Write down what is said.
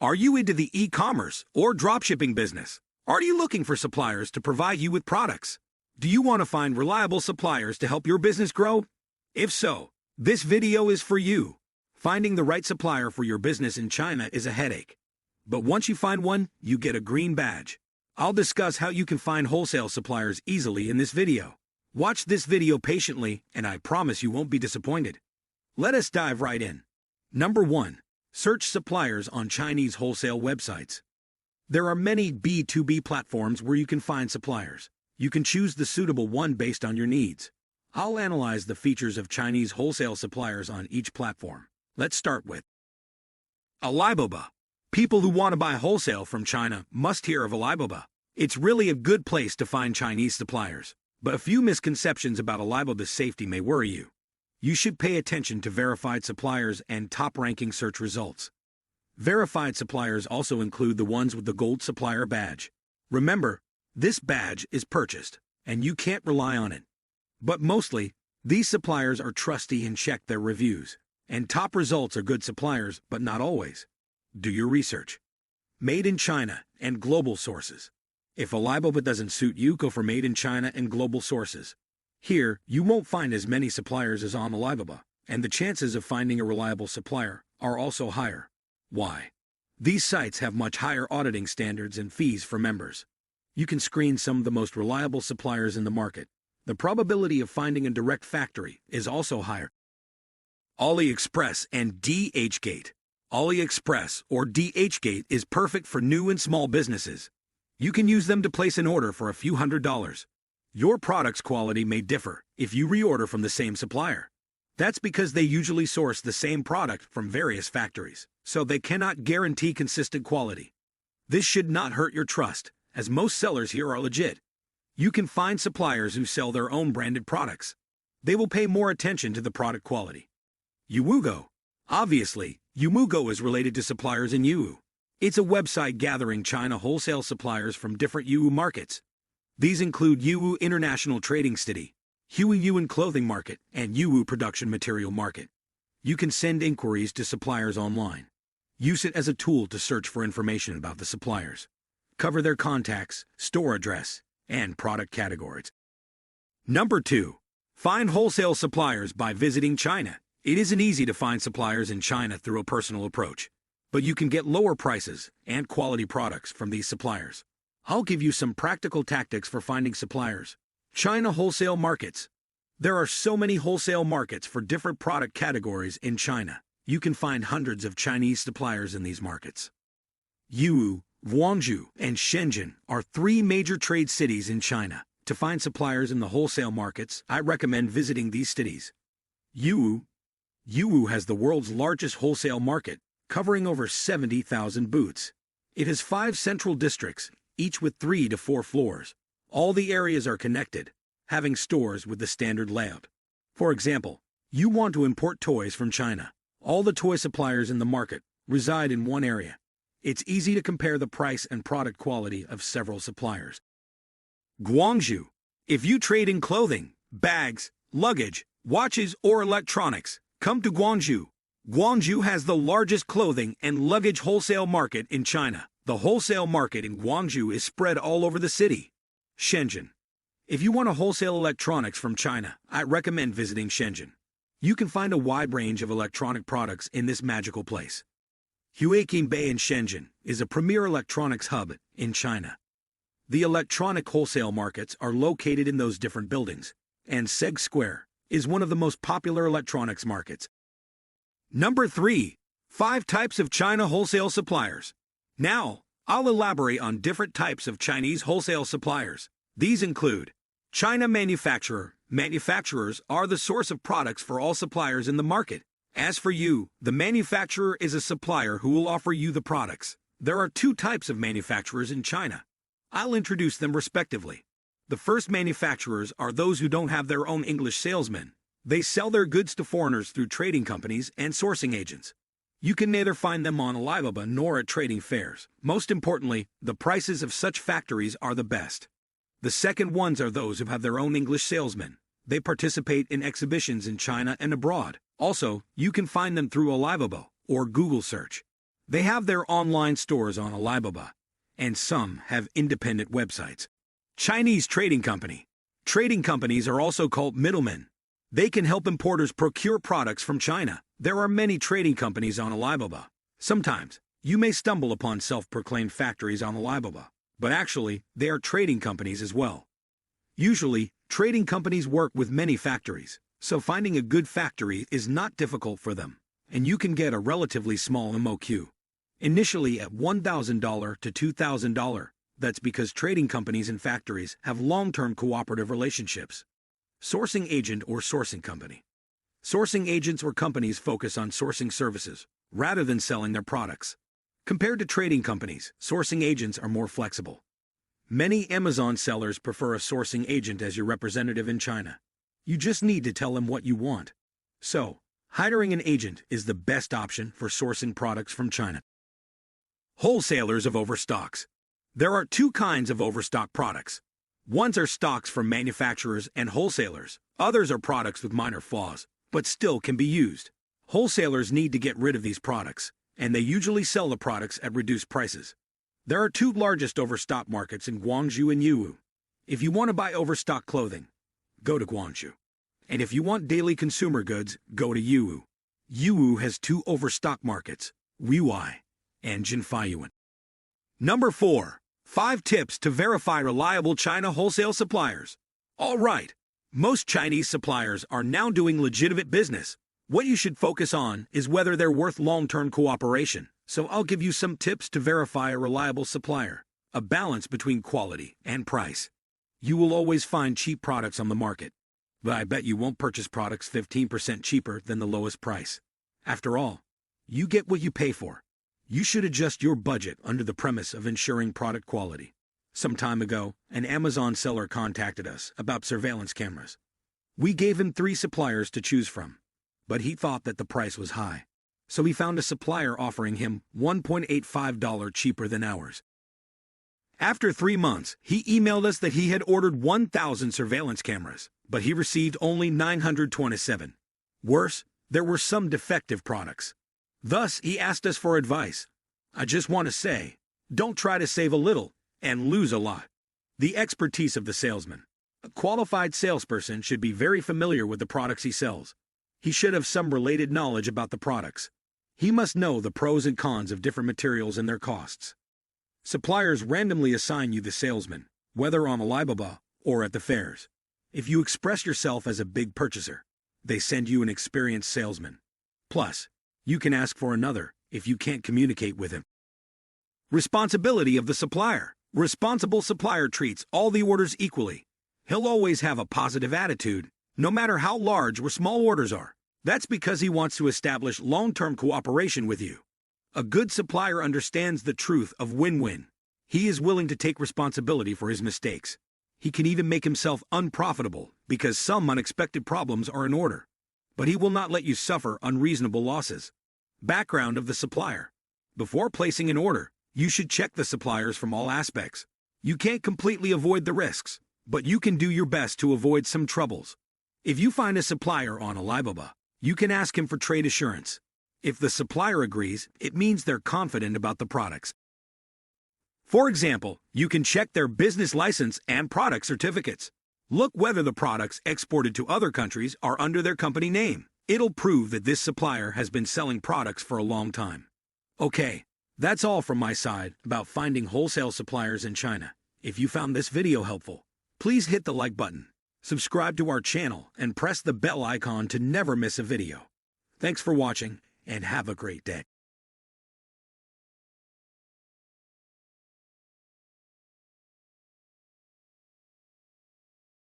Are you into the e-commerce or dropshipping business? Are you looking for suppliers to provide you with products? Do you want to find reliable suppliers to help your business grow? If so, this video is for you. Finding the right supplier for your business in China is a headache. But once you find one, you get a green badge. I'll discuss how you can find wholesale suppliers easily in this video. Watch this video patiently, and I promise you won't be disappointed. Let us dive right in. Number 1. Search suppliers on Chinese wholesale websites. There are many B2B platforms where you can find suppliers. You can choose the suitable one based on your needs. I'll analyze the features of Chinese wholesale suppliers on each platform. Let's start with Alibaba. People who want to buy wholesale from China must hear of Alibaba. It's really a good place to find Chinese suppliers, but a few misconceptions about Alibaba's safety may worry you. You should pay attention to verified suppliers and top-ranking search results. Verified suppliers also include the ones with the gold supplier badge. Remember, this badge is purchased, and you can't rely on it. But mostly, these suppliers are trusty and check their reviews. And top results are good suppliers, but not always. Do your research. Made in China and global sources. If Alibaba doesn't suit you, go for Made in China and global sources. Here, you won't find as many suppliers as on Alibaba, and the chances of finding a reliable supplier are also higher. Why? These sites have much higher auditing standards and fees for members. You can screen some of the most reliable suppliers in the market. The probability of finding a direct factory is also higher. AliExpress and DHgate. AliExpress or DHgate is perfect for new and small businesses. You can use them to place an order for a few $100s. Your product's quality may differ if you reorder from the same supplier. That's because they usually source the same product from various factories, so they cannot guarantee consistent quality. This should not hurt your trust, as most sellers here are legit. You can find suppliers who sell their own branded products. They will pay more attention to the product quality. Yuwugo. Obviously, Yuwugo is related to suppliers in Yiwu. It's a website gathering China wholesale suppliers from different Yiwu markets. These include Yiwu International Trading City, Yiwu Clothing Market, and Yiwu Production Material Market. You can send inquiries to suppliers online. Use it as a tool to search for information about the suppliers. Cover their contacts, store address, and product categories. Number 2. Find wholesale suppliers by visiting China. It isn't easy to find suppliers in China through a personal approach, but you can get lower prices and quality products from these suppliers. I'll give you some practical tactics for finding suppliers. China wholesale markets. There are so many wholesale markets for different product categories in China. You can find hundreds of Chinese suppliers in these markets. Yiwu, Guangzhou, and Shenzhen are 3 major trade cities in China. To find suppliers in the wholesale markets, I recommend visiting these cities. Yiwu has the world's largest wholesale market, covering over 70,000 booths. It has 5 central districts, each with 3 to 4 floors. All the areas are connected, having stores with the standard layout. For example, you want to import toys from China. All the toy suppliers in the market reside in one area. It's easy to compare the price and product quality of several suppliers. Guangzhou. If you trade in clothing, bags, luggage, watches, or electronics, come to Guangzhou. Guangzhou has the largest clothing and luggage wholesale market in China. The wholesale market in Guangzhou is spread all over the city. Shenzhen. If you want to wholesale electronics from China, I recommend visiting Shenzhen. You can find a wide range of electronic products in this magical place. Huaqian Bay in Shenzhen is a premier electronics hub in China. The electronic wholesale markets are located in those different buildings, and Seg Square is one of the most popular electronics markets. Number 3. 5 types of China wholesale suppliers. Now, I'll elaborate on different types of Chinese wholesale suppliers. These include China manufacturer. Manufacturers are the source of products for all suppliers in the market. As for you, the manufacturer is a supplier who will offer you the products. There are 2 types of manufacturers in China. I'll introduce them respectively. The first manufacturers are those who don't have their own English salesmen. They sell their goods to foreigners through trading companies and sourcing agents. You can neither find them on Alibaba nor at trading fairs. Most importantly, the prices of such factories are the best. The second ones are those who have their own English salesmen. They participate in exhibitions in China and abroad. Also, you can find them through Alibaba or Google search. They have their online stores on Alibaba, and some have independent websites. Chinese trading company. Trading companies are also called middlemen. They can help importers procure products from China. There are many trading companies on Alibaba. Sometimes, you may stumble upon self-proclaimed factories on Alibaba, but actually, they are trading companies as well. Usually, trading companies work with many factories, so finding a good factory is not difficult for them, and you can get a relatively small MOQ. Initially at $1,000 to $2,000, that's because trading companies and factories have long-term cooperative relationships. Sourcing agent or sourcing company. Sourcing agents or companies focus on sourcing services, rather than selling their products. Compared to trading companies, sourcing agents are more flexible. Many Amazon sellers prefer a sourcing agent as your representative in China. You just need to tell them what you want. So, hiring an agent is the best option for sourcing products from China. Wholesalers of overstocks. There are two kinds of overstock products. Ones are stocks from manufacturers and wholesalers. Others are products with minor flaws, but still can be used. Wholesalers need to get rid of these products, and they usually sell the products at reduced prices. There are two largest overstock markets in Guangzhou and Yiwu. If you want to buy overstock clothing, go to Guangzhou. And if you want daily consumer goods, go to Yiwu. Yiwu has two overstock markets, Wuai and Jinfayuan. Number 4. 5 tips to verify reliable China wholesale suppliers. All right, most Chinese suppliers are now doing legitimate business. What you should focus on is whether they're worth long-term cooperation. So I'll give you some tips to verify a reliable supplier. A balance between quality and price. You will always find cheap products on the market, but I bet you won't purchase products 15% cheaper than the lowest price. After all, you get what you pay for. You should adjust your budget under the premise of ensuring product quality. Some time ago, an Amazon seller contacted us about surveillance cameras. We gave him 3 suppliers to choose from, but he thought that the price was high. So he found a supplier offering him $1.85 cheaper than ours. After 3 months, he emailed us that he had ordered 1,000 surveillance cameras, but he received only 927. Worse, there were some defective products. Thus, he asked us for advice. I just want to say, don't try to save a little and lose a lot. The expertise of the salesman. A qualified salesperson should be very familiar with the products he sells. He should have some related knowledge about the products. He must know the pros and cons of different materials and their costs. Suppliers randomly assign you the salesman, whether on Alibaba or at the fairs. If you express yourself as a big purchaser, they send you an experienced salesman. Plus, you can ask for another if you can't communicate with him. Responsibility of the supplier. Responsible supplier treats all the orders equally. He'll always have a positive attitude, no matter how large or small orders are. That's because he wants to establish long-term cooperation with you. A good supplier understands the truth of win-win. He is willing to take responsibility for his mistakes. He can even make himself unprofitable because some unexpected problems are in order. But he will not let you suffer unreasonable losses. Background of the supplier. Before placing an order, you should check the suppliers from all aspects. You can't completely avoid the risks, but you can do your best to avoid some troubles. If you find a supplier on Alibaba, you can ask him for trade assurance. If the supplier agrees, it means they're confident about the products. For example, you can check their business license and product certificates. Look whether the products exported to other countries are under their company name. It'll prove that this supplier has been selling products for a long time. Okay, that's all from my side about finding wholesale suppliers in China. If you found this video helpful, please hit the like button, subscribe to our channel, and press the bell icon to never miss a video. Thanks for watching, and have a great day.